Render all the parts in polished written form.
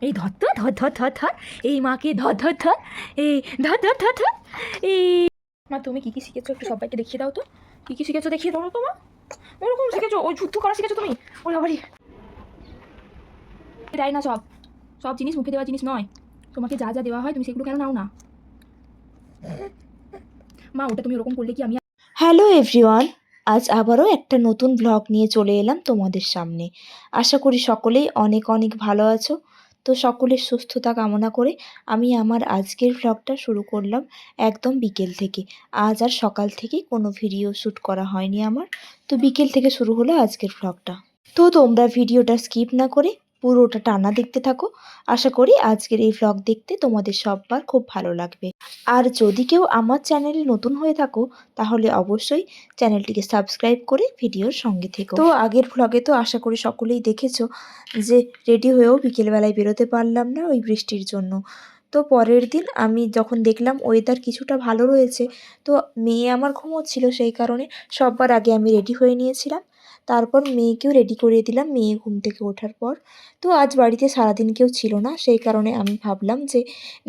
এই ধর তো ধর ধর ধর ধর, এই মাকে ধর ধর ধর, এই ধর ধর ধর ধর, এই মা তুমি কী কী শিখেছো একটু সবাইকে দেখিয়ে দাও তো। কী কী শিখেছো দেখিয়ে দাও তো মা। ওরকম শিখেছো, ওই যুদ্ধ করা শিখেছো তুমি? ওরে বাবারি, দেয় না সব, সব জিনিস মুখে দেওয়া জিনিস নয়। তোমাকে যা যা দেওয়া হয় তুমি সেগুলো কেন নাও না মা? ওটা তুমি ওরকম করলে কি আমি। হ্যালো এভরিওয়ান, আজ আবারও একটা নতুন ব্লগ নিয়ে চলে এলাম তোমাদের সামনে। আশা করি সকলেই অনেক অনেক ভালো আছো। তো সকলের সুস্থতা কামনা করে আমি আমার আজকের ব্লগটা শুরু করলাম একদম বিকেল থেকে। আজ আর সকাল থেকে কোনো ভিডিও শ্যুট করা হয়নি আমার, তো বিকেল থেকে শুরু হলো আজকের ব্লগটা। তো তোমরা ভিডিওটা স্কিপ না করে পুরোটা টানা দেখতে থাকো। আশা করি আজকের এই ব্লগ দেখতে তোমাদের সবার খুব ভালো লাগবে। আর যদি কেউ আমার চ্যানেলে নতুন হয়ে থাকো তাহলে অবশ্যই চ্যানেলটিকে সাবস্ক্রাইব করে ভিডিওর সঙ্গে থেকো। তো আগের ভ্লগে তো আশা করি সকলেই দেখেছো যে রেডি হয়েও বিকেলবেলায় বেরোতে পারলাম না ওই বৃষ্টির জন্য। তো পরের দিন আমি যখন দেখলাম ওয়েদার কিছুটা ভালো রয়েছে, তো মেয়ে আমার ঘুমোচ্ছিল, সেই কারণে সবার আগে আমি রেডি হয়ে নিয়েছিলাম। তারপর মেয়েকেও রেডি করিয়ে দিলাম মেয়ে ঘুম থেকে ওঠার পর। তো আজ বাড়িতে সারাদিন কেউ ছিল না, সেই কারণে আমি ভাবলাম যে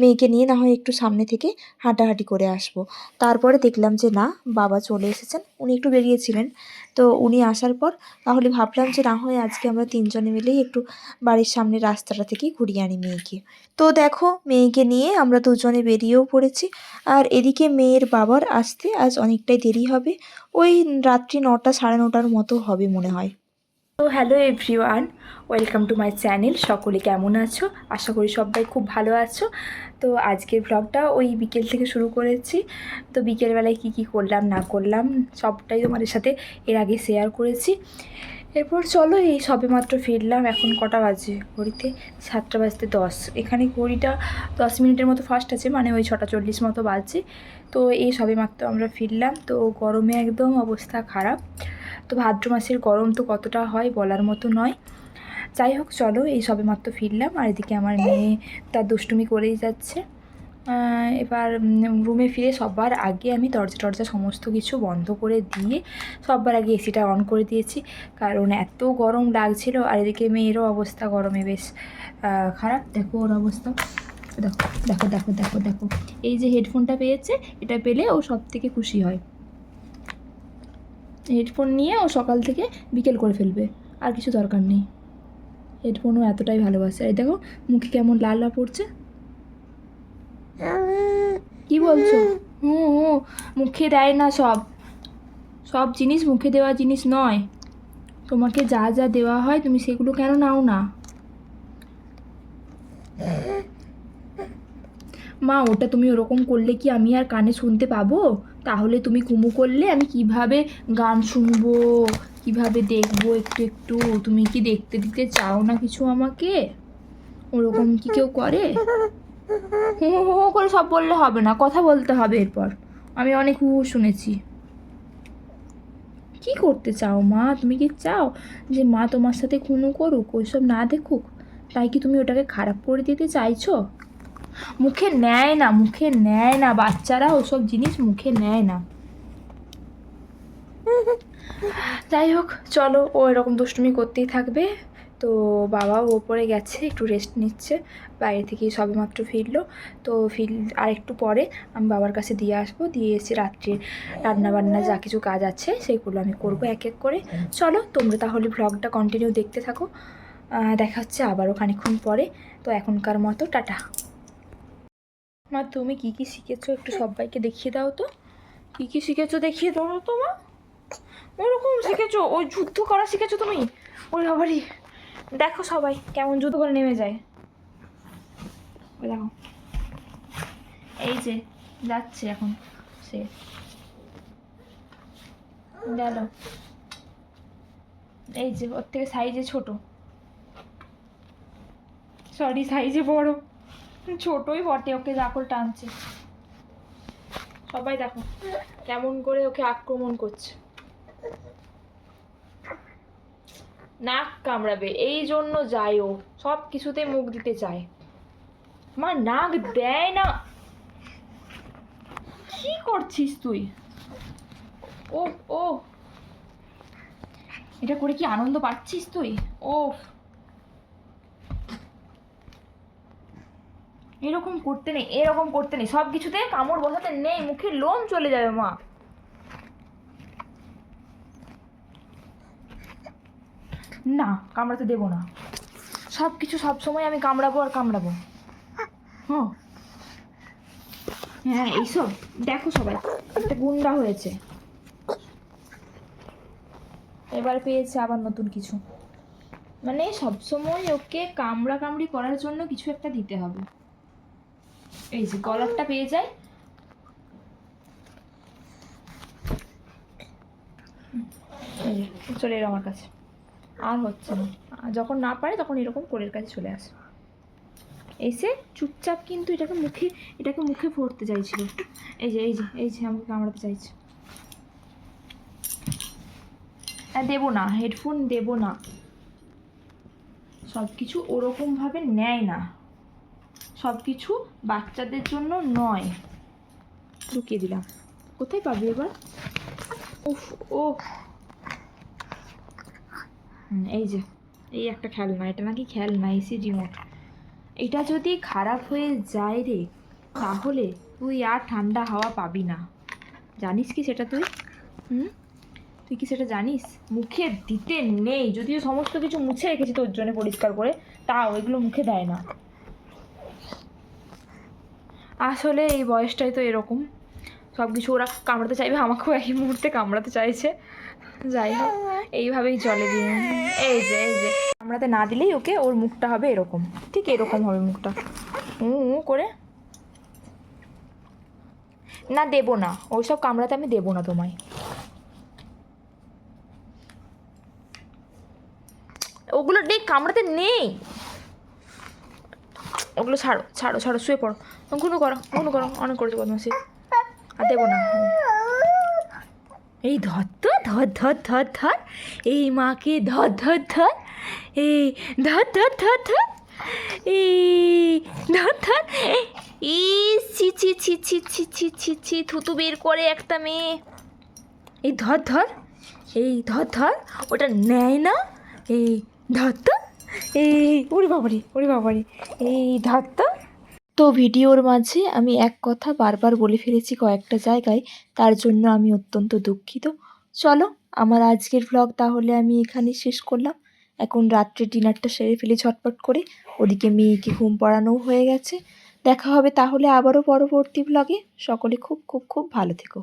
মেয়েকে নিয়ে না হয় একটু সামনে থেকে হাঁটাহাঁটি করে আসব। তারপরে দেখলাম যে না, বাবা চলে এসেছেন, উনি একটু বেরিয়েছিলেন। তো উনি আসার পর তাহলে ভাবলাম যে না হয় আজকে আমরা তিনজনে মিলেই একটু বাড়ির সামনে রাস্তাটা থেকেই ঘুরিয়ে আনি মেয়েকে। তো দেখো মেয়েকে নিয়ে আমরা দুজনে বেরিয়েও পড়েছি। আর এদিকে মেয়ের বাবার আসতে আজ অনেকটাই দেরি হবে, ওই রাত্রি 9টা 9:30 মতো হবে মনে হয়। তো hello everyone, welcome to my channel. সকলে কেমন আছো? আশা করি সবাই খুব ভালো আছো। তো আজকের ব্লগটা ওই বিকেল থেকে শুরু করেছি। তো বিকেলবেলায় কী কী করলাম না করলাম সবটাই তোমাদের সাথে এর আগে শেয়ার করেছি। এরপর চলো, এই সবে মাত্র ফিরলাম। এখন কটা বাজে ঘড়িতে? 7:10। এখানে ঘড়িটা 10 মিনিটের মতো ফাস্ট আছে, মানে ওই 6:40 মতো বাজছে। তো এই সবে মাত্র আমরা ফিরলাম। তো গরমে একদম অবস্থা খারাপ। তো ভাদ্র মাসের গরম তো কতটা হয় বলার মতো নয়। যাই হোক চলো, এই সবে মাত্র ফিরলাম। আর এদিকে আমার মেয়ে তার দুষ্টুমি করেই যাচ্ছে। এবার রুমে ফিরে সবার আগে আমি দরজা টরজা সমস্ত কিছু বন্ধ করে দিয়ে সবার আগে এসিটা অন করে দিয়েছি, কারণ এত গরম লাগছিল। আর এদিকে মেয়েরও অবস্থা গরমে বেশ খারাপ। দেখো ওর অবস্থা, দেখো দেখো দেখো দেখো দেখো। এই যে হেডফোনটা পেয়েছে, এটা পেলে ও সব থেকে খুশি হয়। হেডফোন নিয়ে ও সকাল থেকে বিকেল করে ফেলবে, আর কিছু দরকার নেই। হেডফোনও এতটাই ভালোবাসে। এই দেখো মুখে কেমন লাল লাল পড়ছে। কি বলছো? হুম হুম, মুখে দেয় না সব, সব জিনিস মুখে দেওয়া জিনিস নয়। তোমাকে যা যা দেওয়া হয় তুমি সেগুলো কেন নাও না মা? ওটা তুমি ওরকম করলে কি আমি আর কানে শুনতে পাবো? তাহলে তুমি কুমু করলে আমি কিভাবে গান শুনবো, কিভাবে দেখবো একটু একটু? তুমি কি দেখতে দিতে চাও না কিছু আমাকে? ওরকম কি কেউ করে? হু হু হু করে সব বললে হবে না, কথা বলতে হবে এরপর। আমি অনেক হু হু শুনেছি। কি করতে চাও মা? তুমি কি চাও যে মা তোমার সাথে খুনু করুক, ওইসব না দেখুক? তাই কি তুমি ওটাকে খারাপ করে দিতে চাইছো? মুখে নেয় না, মুখে নেয় না, বাচ্চারা ওসব জিনিস মুখে নেয় না। যাই হোক চলো, ও এরকম দুষ্টুমি করতেই থাকবে। তো বাবাও ওপরে গেছে, একটু রেস্ট নিচ্ছে, বাইরে থেকে সবেমাত্র ফিরলো। তো আর একটু পরে আমি বাবার কাছে দিয়ে আসবো, দিয়ে এসে রাত্রির রান্নাবান্না যা কিছু কাজ আছে সেগুলো আমি করবো এক এক করে। চলো তোমরা তাহলে ভ্লগটা কন্টিনিউ দেখতে থাকো। দেখা হচ্ছে আবারও খানিকক্ষণ পরে। তো এখনকার মতো টাটা। মা তুমি কী কী শিখেছো একটু সবাইকে দেখিয়ে দাও তো। কী কী শিখেছো দেখিয়ে দাও তো মা। ওরকম শিখেছো, ওই যুদ্ধ করা শিখেছো তুমি? ওই বাবারই, দেখো সবাই কেমন যুদ্ধ করে নেমে যায়। ওই দেখো, এই যে যাচ্ছে এখন সে, গেল। এই যে ওর থেকে সাইজে ছোট, সরি সাইজে বড়, ছোটই বটে, ওকে জাকল টানছে। সবাই দেখো কেমন করে ওকে আক্রমণ করছে। নাক কামড়াবে, এই জন্য যায় ও, সব কিছুতে মুখ দিতে চায়। আমার নাক দেয় না। কি করছিস তুই? ও ও, এটা করে কি আনন্দ পাচ্ছিস তুই? ও এরকম করতে নেই, এরকম করতে নেই, সব কিছুতে কামড় বসাতে নেই, মুখে লোম চলে যাবে মা। না, কামড়াতে দেবো না। সব কিছু সবসময় আমি কামড়াবো আর কামড়াবো। হ্যাঁ হ্যাঁ, এইসব দেখো সবাই একটা গুন্ডা হয়েছে, এবার পেয়েছে আবার নতুন কিছু। মানে সবসময় ওকে কামড়া কামড়ি করার জন্য কিছু একটা দিতে হবে। এই যে গলারটা পেয়ে যায়, এই যে চলে এলো আমার কাছে, আর হচ্ছে না। যখন না পারে তখন এরকম কোলের কাছে চলে আসে, এসে চুপচাপ কিন্তু এটাকে মুখে ভরতে চাইছিল। এই যে এই যে এই যে আমাকে কামড়াতে চাইছে। হ্যাঁ, দেবো না, হেডফোন দেবো না। সব কিছু ওরকমভাবে নেয় না, সব কিছু বাচ্চাদের জন্য নয়। লুকিয়ে দিলাম, কোথায় পাবি এবার? উফ ও, এই যে এই একটা খেলনা, এটা নাকি খেলনা, এসি রিমোট। এটা যদি খারাপ হয়ে যায় রে, তাহলে তুই আর ঠান্ডা হাওয়া পাবি না। জানিস কি সেটা তুই? তুই কি সেটা জানিস? মুখে দিতে নেই, যদিও সমস্ত কিছু মুছে রেখেছি তোর জন্য পরিষ্কার করে, তাও এগুলো মুখে দেয় না। আসলে এই বয়সটাই তো এরকম, সব কিছু ওরা কামড়াতে চাইবে, আমাকেও একই মুহূর্তে কামড়াতে চাইছে। যাই হোক, এইভাবেই চলে দিন। এই যে এই যে কামড়াতে না দিলেই ওকে, ওর মুখটা হবে এরকম, ঠিক এরকম হবে মুখটা, করে। না, দেবো না, ওইসব কামড়াতে আমি দেবো না তোমায়। ওগুলো কামড়াতে নেই, ওগুলো ছাড়ো ছাড়ো ছাড়ো, শুয়ে পড়ো, ঘুনু করো ঘুনু করো, অনেক করেছো বদমাসি। আর দেবো না। এই ধর তো, ধর ধর ধর ধর, এই মাকে ধর ধর ধর, এই ধর ধর ধর ধর, এই ধর ধর, ই ছি ছি ছি ছি ছি ছি ছি ছি, থুতু বের করে একটা মেয়ে। এই ধর ধর, এই ধর ধর, ওটা নেয় না, এই ধর তো, এই ওরে বাবারি ওরে বাবারি, এই ধর তো। তো ভিডিওর মাঝে আমি এক কথা বারবার বলে ফেলেছি কয়েকটা জায়গায়, তার জন্য আমি অত্যন্ত দুঃখিত। চলো, আমার আজকের ভ্লগ তাহলে আমি এখানেই শেষ করলাম। এখন রাত্রে ডিনারটা সেরে ফেলি ঝটপট করে, ওদিকে মেয়েকে ঘুম পাড়ানোও হয়ে গেছে। দেখা হবে তাহলে আবারও পরবর্তী ভ্লগে। সকলে খুব খুব খুব ভালো থেকো।